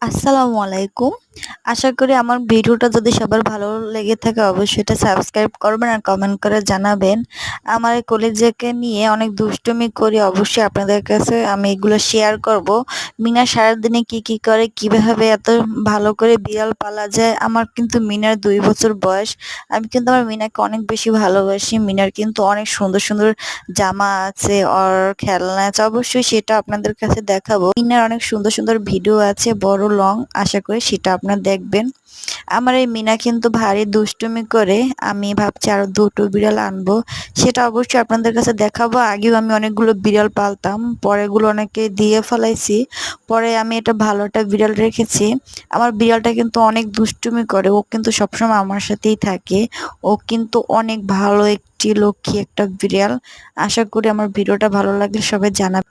আসসালামু আলাইকুম। আশা করি আমার ভিডিওটা যদি সবার ভালো লেগে থাকে অবশ্যই এটা সাবস্ক্রাইব করবেন আর কমেন্ট করে জানাবেন। আমার এই কলিজাকে নিয়ে অনেক দুষ্টুমি করি, অবশ্যই আপনাদের কাছে আমি এগুলো শেয়ার করব। মিনা সারাদিনে কি করে, কিভাবে এত ভালো করে বিড়াল পালা যায়। আমার কিন্তু মিনার ২ বছর বয়স। আমি কিন্তু আমার মিনাকে অনেক বেশি ভালোবাসি। মিনার কিন্তু অনেক সুন্দর জামা আছে, ওর খেলনা আছে। অবশ্যই সেটা আপনাদের কাছে দেখাবো। মিনার অনেক সুন্দর ভিডিও আছে, বড় লং, আশা করি সেটা আপনারা দেখবেন। আমার এই মিনা কিন্তু ভারী দুষ্টুমি করে। আমি ভাবছি আরো ২টো বিড়াল আনবো, সেটা অবশ্যই আপনাদের কাছে দেখাবো। আগেও আমি অনেকগুলো বিড়াল পালতাম, পরে এগুলো অনেকে দিয়ে ফেলাইছি, পরে আমি এটা ভালো একটা বিড়াল রেখেছি। আমার বিড়ালটা কিন্তু অনেক দুষ্টুমি করে, ও কিন্তু সবসময় আমার সাথেই থাকে। ও কিন্তু অনেক ভালো একটি লক্ষ্মী একটা বিড়াল। আশা করি আমার ভিডিওটা ভালো লাগলে সবাই জানাবে।